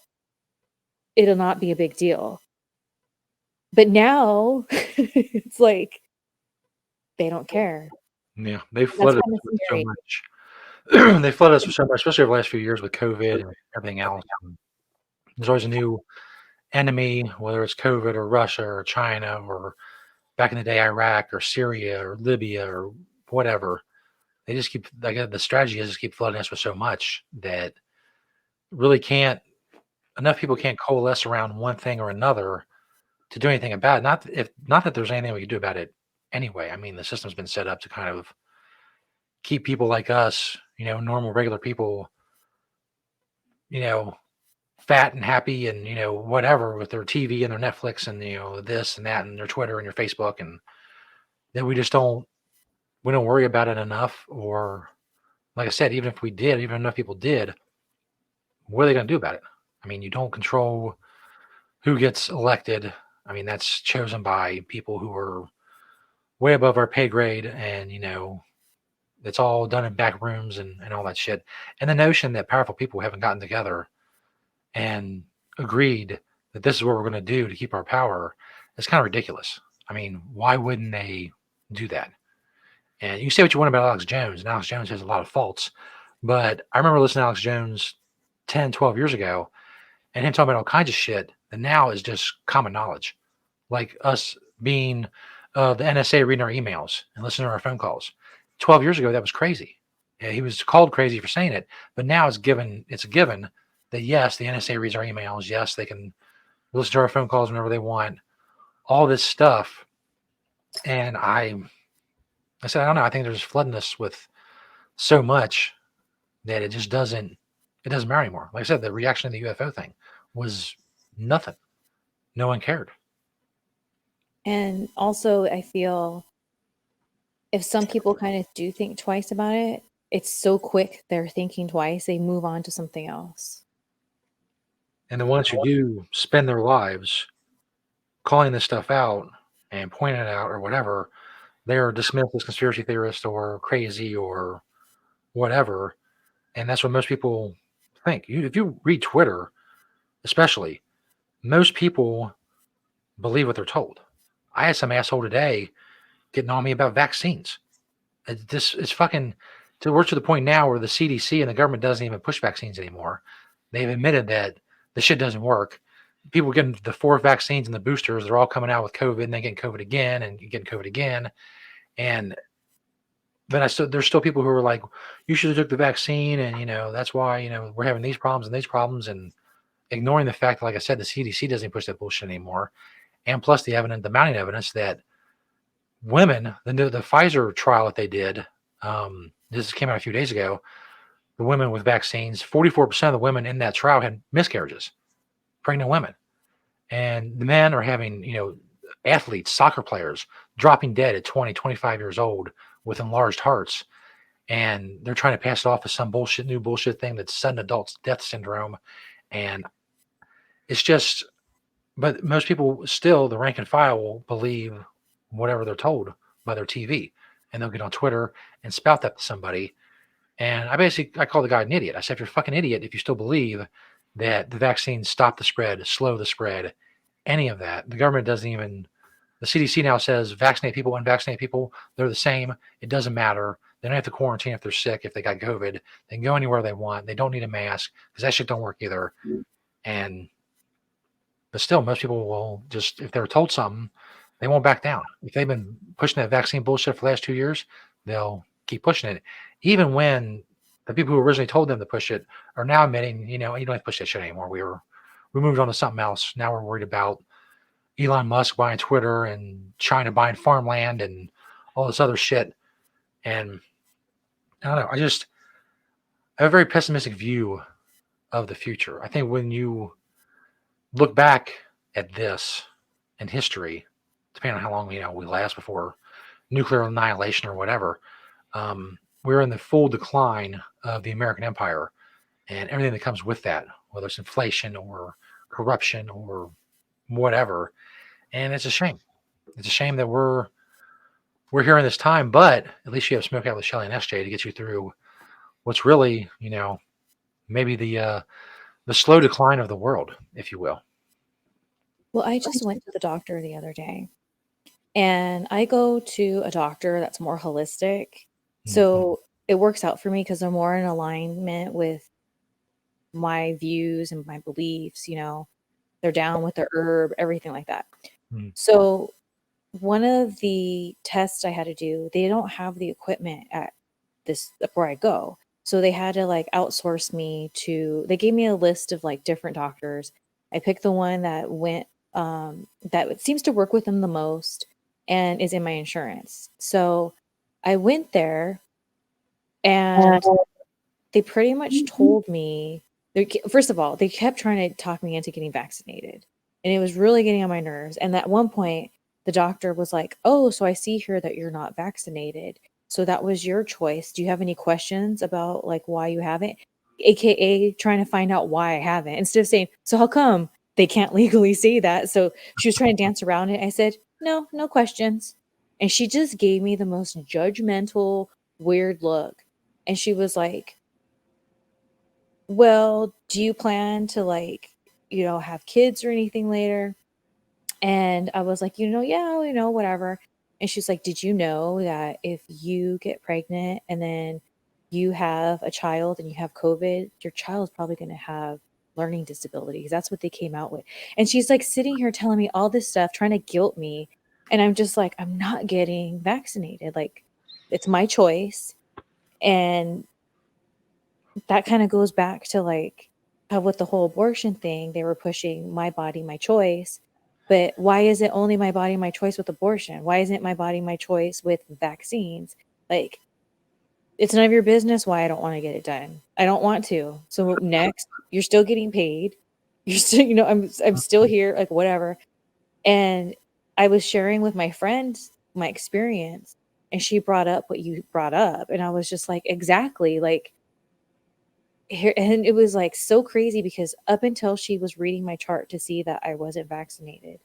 it'll not be a big deal. But now it's like they don't care. Yeah, they That's flooded kind us of with so scary. much. They flooded us with so much, especially over the last few years with COVID and everything else. There's always a new enemy, whether it's COVID or Russia or China or back in the day Iraq or Syria or Libya or whatever. They just keep like the strategy is just keep flooding us with so much that really can't enough people can't coalesce around one thing or another to do anything about it. Not that there's anything we can do about it anyway. I mean, the system's been set up to kind of keep people like us, normal regular people, you know, fat and happy and whatever with their TV and their Netflix and this and that and their Twitter and your Facebook, and then we don't worry about it enough. Or like I said, even if we did, even enough people did, what are they going to do about it? I mean, you don't control who gets elected. I mean, that's chosen by people who are way above our pay grade, and it's all done in back rooms and all that shit. And the notion that powerful people haven't gotten together and agreed that this is what we're going to do to keep our power is kind of ridiculous. I mean, why wouldn't they do that? And you say what you want about Alex Jones, and Alex Jones has a lot of faults, but I remember listening to Alex Jones 10, 12 years ago and him talking about all kinds of shit that now is just common knowledge. Like us being the NSA reading our emails and listening to our phone calls. 12 years ago, that was crazy. Yeah, he was called crazy for saying it, but now it's a given that yes, the NSA reads our emails. Yes, they can listen to our phone calls whenever they want. All this stuff, and I said, I don't know. I think they're just flooding us with so much that it doesn't matter anymore. Like I said, the reaction to the UFO thing was nothing. No one cared. And also, I feel if some people kind of do think twice about it, it's so quick they're thinking twice, they move on to something else. And the ones who do spend their lives calling this stuff out and pointing it out or whatever, they're dismissed as conspiracy theorists or crazy or whatever. And that's what most people think. If you read Twitter, especially, most people believe what they're told. I had some asshole today getting on me about vaccines. It's fucking. We're to the point now where the CDC and the government doesn't even push vaccines anymore. They've admitted that the shit doesn't work. People getting the 4 vaccines and the boosters, they're all coming out with COVID and then getting COVID again and getting COVID again. And then there's still people who are like, you should have took the vaccine, and that's why we're having these problems, and ignoring the fact that, like I said, the CDC doesn't push that bullshit anymore. And plus the mounting evidence that women, the Pfizer trial that they did, this came out a few days ago, the women with vaccines, 44% of the women in that trial had miscarriages, pregnant women. And the men are having, athletes, soccer players, dropping dead at 20, 25 years old with enlarged hearts. And they're trying to pass it off as some new bullshit thing that's sudden adult death syndrome. And it's just, but most people still, the rank and file, will believe whatever they're told by their TV. And they'll get on Twitter and spout that to somebody. And I call the guy an idiot. I said, if you're a fucking idiot, if you still believe that the vaccines stop the spread, slow the spread, any of that, the government doesn't even, the CDC now says vaccinate people, unvaccinate people, they're the same. It doesn't matter. They don't have to quarantine if they're sick, if they got COVID. They can go anywhere they want. They don't need a mask because that shit don't work either. But still, most people will just, if they're told something, they won't back down. If they've been pushing that vaccine bullshit for the last 2 years, they'll keep pushing it. Even when the people who originally told them to push it are now admitting, you don't have to push that shit anymore. We moved on to something else. Now we're worried about Elon Musk buying Twitter and China buying farmland and all this other shit. And I don't know. I have a very pessimistic view of the future. I think when you look back at this in history, depending on how long we last before nuclear annihilation or whatever, we're in the full decline of the American empire and everything that comes with that, whether it's inflation or corruption or whatever. And it's a shame. It's a shame that we're here in this time, but at least you have Smokeout with Shelly and SJ to get you through what's really, maybe the slow decline of the world, if you will. Well, I just went to the doctor the other day, and I go to a doctor that's more holistic. So it works out for me because they're more in alignment with my views and my beliefs. They're down with the herb, everything like that. Mm. So one of the tests I had to do, they don't have the equipment at where I go. So they had to like outsource me they gave me a list of like different doctors. I picked the one that that seems to work with them the most and is in my insurance. So I went there and they pretty much told me, first of all, they kept trying to talk me into getting vaccinated. And it was really getting on my nerves. And at one point, the doctor was like, "Oh, so I see here that you're not vaccinated. So that was your choice. Do you have any questions about like why you haven't?" AKA trying to find out why I haven't. Instead of saying, "So how come?" They can't legally say that. So she was trying to dance around it. I said, "No, no questions." And she just gave me the most judgmental, weird look. And she was like, "Well, do you plan to like, have kids or anything later?" And I was like, "Yeah, whatever." And she's like, "Did you know that if you get pregnant and then you have a child and you have COVID, your child's probably going to have learning disabilities." That's what they came out with. And she's like sitting here telling me all this stuff, trying to guilt me. And I'm just like, I'm not getting vaccinated. Like, it's my choice. And that kind of goes back to like how with the whole abortion thing, they were pushing my body, my choice. But why is it only my body, my choice with abortion? Why isn't it my body, my choice with vaccines? Like, it's none of your business why I don't want to get it done. I don't want to. So next, you're still getting paid. You're still, I'm still here, like whatever. And I was sharing with my friend my experience, and she brought up what you brought up, and I was just like, exactly, like here. And it was like so crazy because up until she was reading my chart to see that I wasn't vaccinated,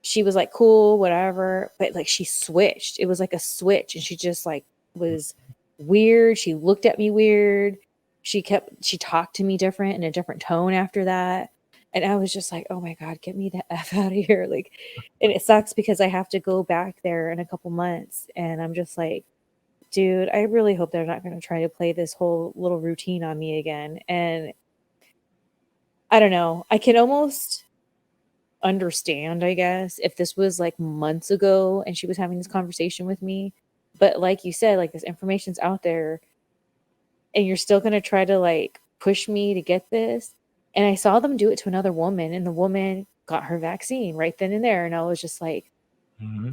she was like, "Cool, whatever." But like she switched. It was like a switch, and she just like was weird. She looked at me weird. She talked to me different in a different tone after that. And I was just like, "Oh my God, get me the F out of here." Like, and it sucks because I have to go back there in a couple months. And I'm just like, dude, I really hope they're not going to try to play this whole little routine on me again. And I don't know. I can almost understand, I guess, if this was like months ago and she was having this conversation with me. But like you said, like this information's out there and you're still going to try to like push me to get this. And I saw them do it to another woman, and the woman got her vaccine right then and there. And I was just like, Mm-hmm.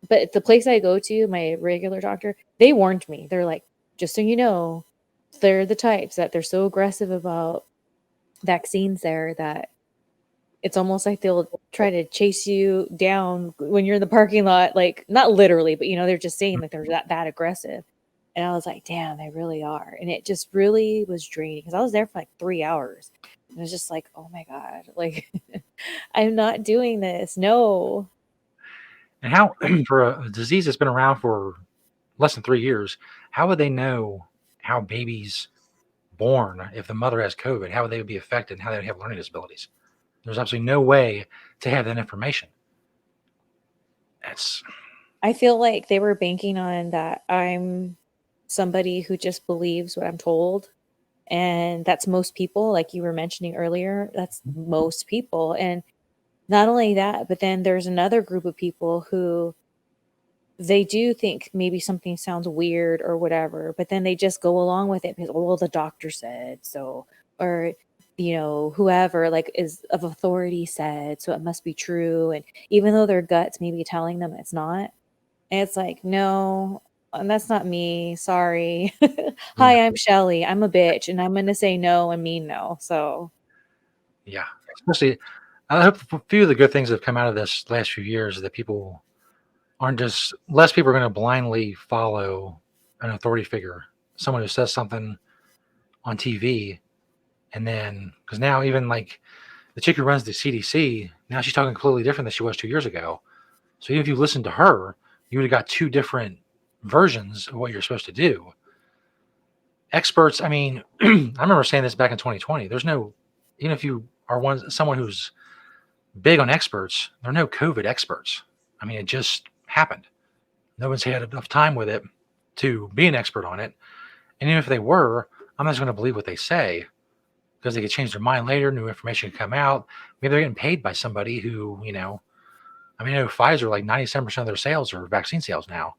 but the place I go to, my regular doctor, they warned me. They're like, "Just so you know, they're the types that they're so aggressive about vaccines there that it's almost like they'll try to chase you down when you're in the parking lot." Like, not literally, but they're just saying that they're that aggressive. And I was like, damn, they really are. And it just really was draining because I was there for like 3 hours. And I was just like, oh my God, like, I'm not doing this. No. And how, for a disease that's been around for less than 3 years, how would they know how babies born, if the mother has COVID, how would they be affected and how they would have learning disabilities? There's absolutely no way to have that information. That's I feel like they were banking on that I'm somebody who just believes what I'm told. And that's most people, like you were mentioning earlier, that's most people. And not only that, but then there's another group of people who they do think maybe something sounds weird or whatever, but then they just go along with it because, "Oh, well, the doctor said so," or, whoever like is of authority said, so it must be true. And even though their guts maybe telling them it's not, and it's like, no, and that's not me. Sorry. Hi, I'm Shelly. I'm a bitch, and I'm gonna say no and mean no. So Yeah, especially I hope a few of the good things that have come out of this last few years is that people aren't just less people are going to blindly follow an authority figure, someone who says something on TV, and then because now even like the chick who runs the CDC, now she's talking completely different than she was 2 years ago. So even if you listened to her, you would have got two different versions of what you're supposed to do. Experts, I mean, I remember saying this back in 2020. There's no, even if you are someone who's big on experts, there are no COVID experts. I mean, it just happened. No one's had enough time with it to be an expert on it. And even if they were, I'm not just going to believe what they say because they could change their mind later. New information could come out. Maybe they're getting paid by somebody who, I mean, I know Pfizer, like 97% of their sales are vaccine sales now.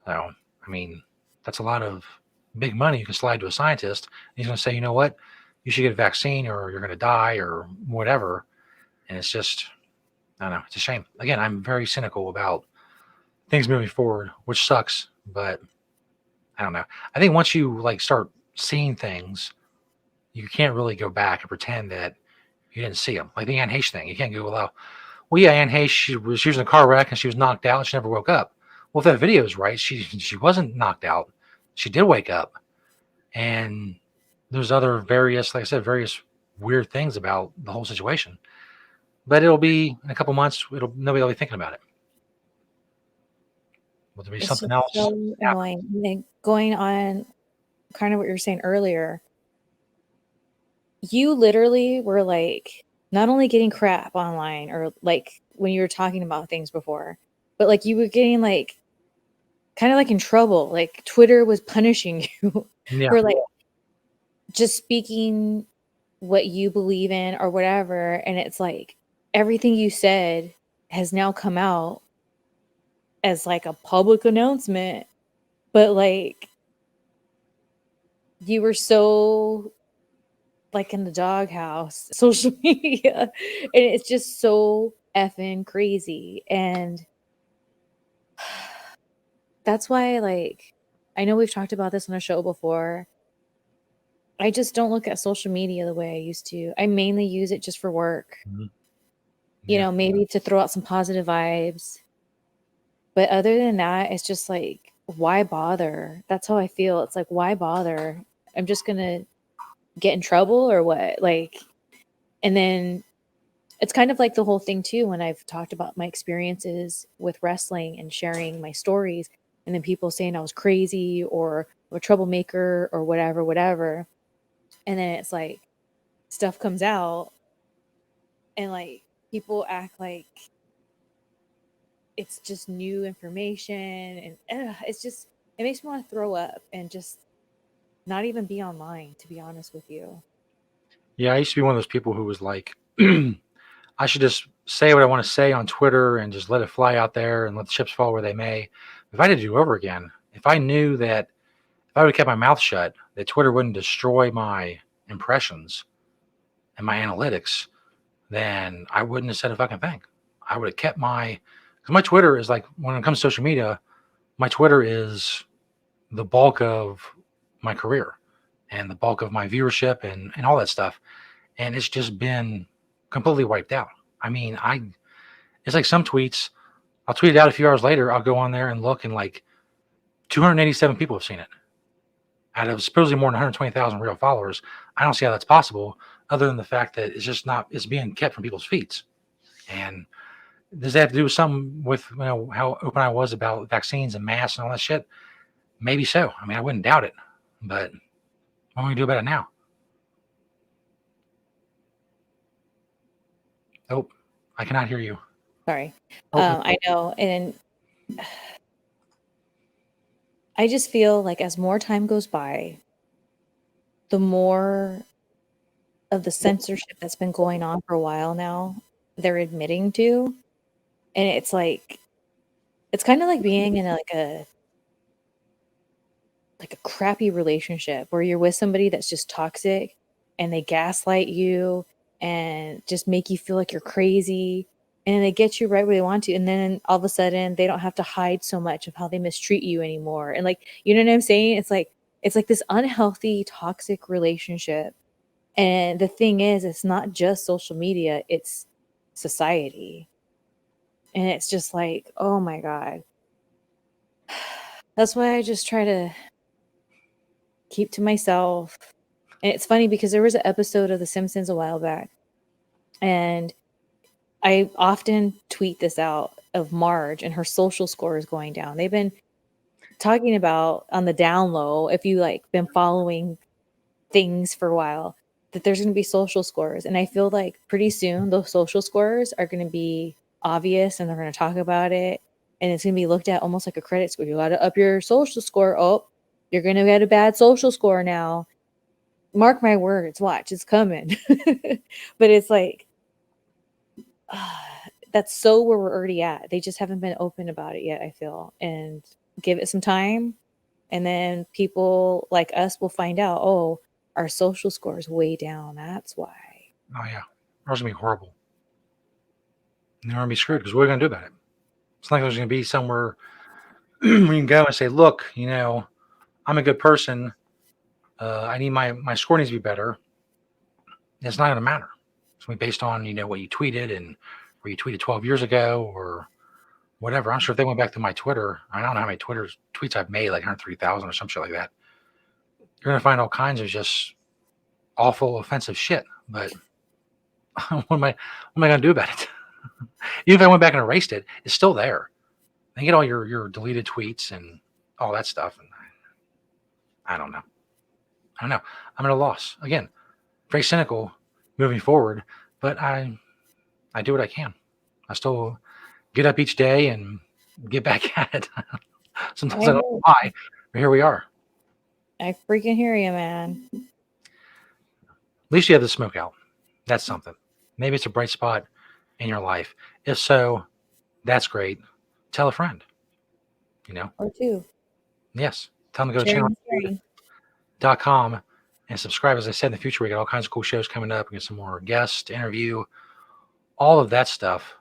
So, I mean, that's a lot of big money you can slide to a scientist. He's going to say, you know what, you should get a vaccine or you're going to die or whatever. And it's just, I don't know, it's a shame. Again, I'm very cynical about things moving forward, which sucks, but I don't know. I think once you like start seeing things, you can't really go back and pretend that you didn't see them. Like the Anne Heche thing. You can't go, well, yeah, Anne Heche, she was in a car wreck and she was knocked out and she never woke up. Well, if that video is right, she wasn't knocked out. She did wake up. And there's other various, like I said, various weird things about the whole situation. But it'll be in a couple months, nobody will be thinking about it. Will there be it's something just else? so annoying. And then going on kind of what you were saying earlier, you literally were like not only getting crap online or like when you were talking about things before, but like you were getting like kind of like in trouble. Like Twitter was punishing you Yeah. for like just speaking what you believe in or whatever. And it's like everything you said has now come out as like a public announcement, but like you were so like in the doghouse, social media, and it's just so effing crazy. And that's why, like, I know we've talked about this on a show before. I just don't look at social media the way I used to. I mainly use it just for work, Mhm. you Yeah. know, maybe to throw out some positive vibes. But other than that, it's just like, why bother? That's how I feel. It's like, why bother? I'm just going to get in trouble or what? Like, and then it's kind of like the whole thing too when I've talked about my experiences with wrestling and sharing my stories, and then people saying I was crazy or a troublemaker or whatever. And then it's like stuff comes out and like people act like it's just new information and it's just it makes me want to throw up and just not even be online, to be honest with you. Yeah. I used to be one of those people who was like, I should just say what I want to say on Twitter and just let it fly out there and let the chips fall where they may. If I had to do over again, if I knew that if I would have kept my mouth shut, that Twitter wouldn't destroy my impressions and my analytics, then I wouldn't have said a fucking thing. I would have kept because my Twitter is like, when it comes to social media, my Twitter is the bulk of my career and the bulk of my viewership and all that stuff. And it's just been completely wiped out. I mean, it's like some tweets, I'll tweet it out a few hours later. I'll go on there and look, and like 287 people have seen it out of supposedly more than 120,000 real followers. I don't see how that's possible, other than the fact that it's just not, it's being kept from people's feeds. And does that have to do with something with how open I was about vaccines and masks and all that shit? Maybe so. I mean, I wouldn't doubt it, but what am I going to do about it now? Oh, I cannot hear you. Sorry. Oh, I know. And I just feel like as more time goes by, the more of the censorship that's been going on for a while now, they're admitting to. And it's like, it's kind of like being in like a crappy relationship where you're with somebody that's just toxic and they gaslight you and just make you feel like you're crazy. and they get you right where they want to, and then all of a sudden they don't have to hide so much of how they mistreat you anymore. And like, you know what I'm saying? It's like this unhealthy, toxic relationship. And the thing is, it's not just social media, it's society. And it's just like, oh my God. That's why I just try to keep to myself. And it's funny because there was an episode of The Simpsons a while back, and I often tweet this out of Marge and her social score is going down. They've been talking about on the down low, if you like been following things for a while, that there's going to be social scores. And I feel like pretty soon those social scores are going to be obvious and they're going to talk about it. And it's going to be looked at almost like a credit score. You got to up your social score. Oh, you're going to get a bad social score now. Mark my words, watch, it's coming. But it's like, that's so where we're already at. They just haven't been open about it yet, I feel. And give it some time. And then people like us will find out, oh, our social score is way down. That's why. Oh, yeah. Ours going to be horrible. And they're going to be screwed because what are we going to do about it? It's not like there's going to be somewhere where you can go and say, look, you know, I'm a good person. I need my score needs to be better. It's not going to matter. It's going to be based on, you know, what you tweeted and where you tweeted 12 years ago or whatever. I'm sure if they went back to my Twitter, I don't know how many tweets I've made, like 103,000 or some shit like that. You're going to find all kinds of just awful, offensive shit. But what am I going to do about it? Even if I went back and erased it, it's still there. They get all your deleted tweets and all that stuff. And I don't know. I'm at a loss. Again, very cynical moving forward, but I do what I can. I still get up each day and get back at it. Sometimes I don't know why, but here we are. I freaking hear you, man. At least you have the Smokeout. That's something. Maybe it's a bright spot in your life. If so, that's great. Tell a friend. You know? Or two. Yes. Tell them to go to channel.com and subscribe. As I said, in the future, we got all kinds of cool shows coming up. We got some more guests to interview, all of that stuff.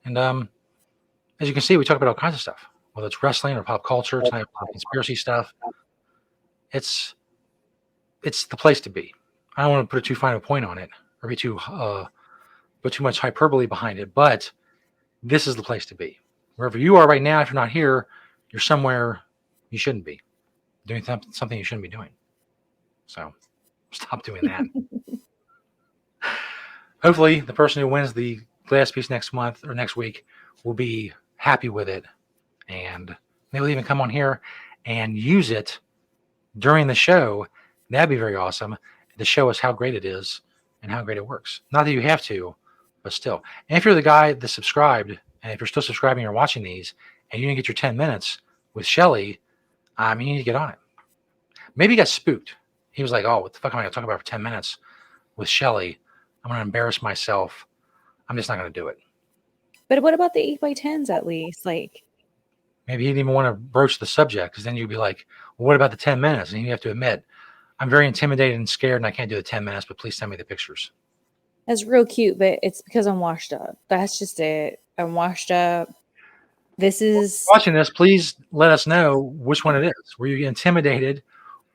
And as you can see, we talk about all kinds of stuff, whether it's wrestling or pop culture, tonight conspiracy stuff. It's the place to be. I don't want to put too fine a point on it or put too much hyperbole behind it, but this is the place to be. Wherever you are right now, if you're not here, you're somewhere you shouldn't be. Doing something you shouldn't be doing. So stop doing that. Hopefully the person who wins the glass piece next month or next week will be happy with it. And they will even come on here and use it during the show. That'd be very awesome to show us how great it is and how great it works. Not that you have to, but still. And if you're the guy that subscribed, and if you're still subscribing or watching these, and you didn't get your 10 minutes with Shelly, you need to get on it. Maybe he got spooked. He was like, oh, what the fuck am I going to talk about for 10 minutes with Shelly? I'm going to embarrass myself. I'm just not going to do it. But what about the 8x10s at least? Like, maybe he didn't even want to broach the subject because then you'd be like, well, what about the 10 minutes? And you have to admit, I'm very intimidated and scared and I can't do the 10 minutes, but please send me the pictures. that's real cute, but it's because I'm washed up. That's just it. I'm washed up. This is watching this. Please let us know which one it is. Were you intimidated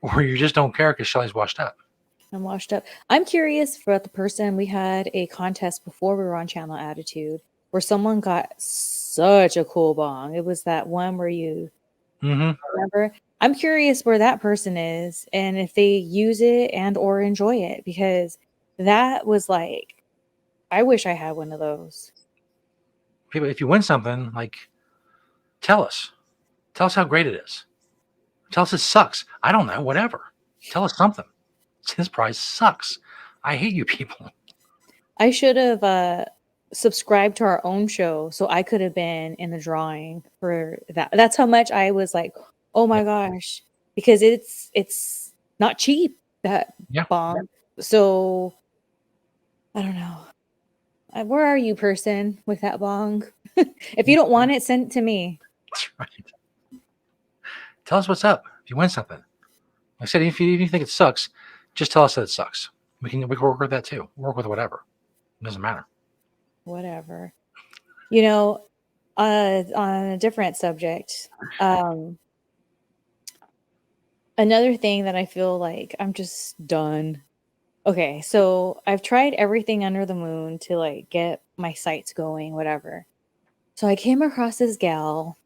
or you just don't care because Shelly's washed up? I'm washed up. I'm curious about the person. We had a contest before we were on Channel Attitude where someone got such a cool bong. It was that one where you remember. I'm curious where that person is and if they use it and or enjoy it, because that was like, I wish I had one of those. People, if you win something, like, tell us how great it is. Tell us it sucks. I don't know, whatever. Tell us something. This prize sucks. I hate you people. I should have subscribed to our own show so I could have been in the drawing for that. That's how much I was like, oh my gosh, because it's not cheap, that bong. So I don't know. Where are you, person with that bong? If you don't want it, send it to me. That's right. Tell us what's up if you win something. Like I said, if you think it sucks, just tell us that it sucks. We can work with that too. Work with whatever. It doesn't matter. Whatever. You know, on a different subject, another thing that I feel like I'm just done. Okay, so I've tried everything under the moon to like get my sites going, whatever. So I came across this gal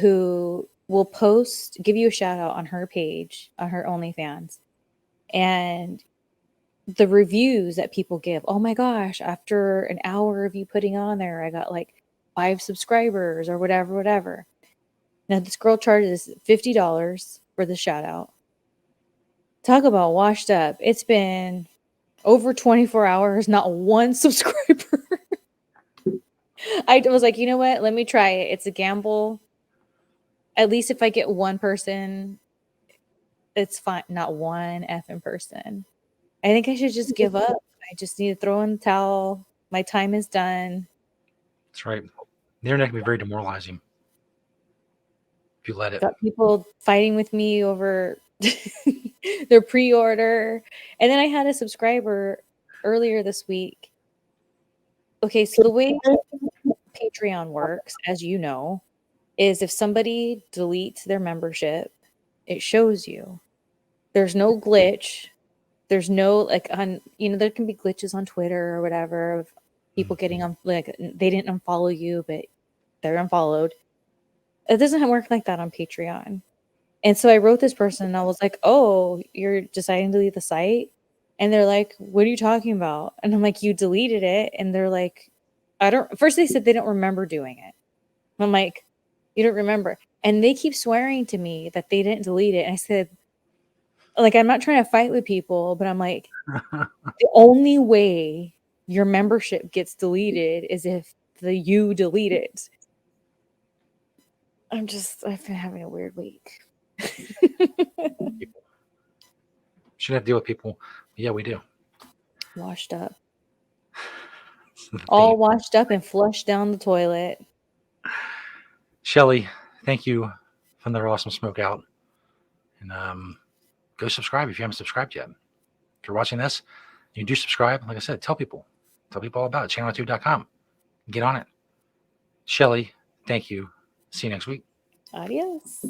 who will give you a shout out on her page, on her OnlyFans. And the reviews that people give, oh my gosh, after an hour of you putting on there, I got like 5 subscribers or whatever, whatever. Now this girl charges $50 for the shout out. Talk about washed up. It's been over 24 hours, not one subscriber. I was like, you know what? Let me try it. It's a gamble. At least if I get one person, it's fine. Not one effing person. I think I should just give up. I just need to throw in the towel. My time is done. That's right. The internet can be very demoralizing if you let it. Got people fighting with me over their pre-order. And then I had a subscriber earlier this week. Okay, so the way Patreon works, as you know, is if somebody deletes their membership, it shows you. There's no glitch. There's no like there can be glitches on Twitter or whatever of people getting on like they didn't unfollow you, but they're unfollowed. It doesn't work like that on Patreon. And so I wrote this person and I was like, "Oh, you're deciding to delete the site?" And they're like, "What are you talking about?" And I'm like, "You deleted it." And they're like, "I don't." First they said they don't remember doing it. I'm like, "You don't remember?" And they keep swearing to me that they didn't delete it. And I said, like, I'm not trying to fight with people, but I'm like, the only way your membership gets deleted is if you delete it. I've been having a weird week. Shouldn't have to deal with people. But yeah, we do. Washed up. The All theme. washed up and flushed down the toilet. Shelly, thank you for another awesome Smokeout. And go subscribe if you haven't subscribed yet. If you're watching this, you do subscribe. Like I said, tell people. Tell people all about it. Channel2.com. Get on it. Shelly, thank you. See you next week. Adios.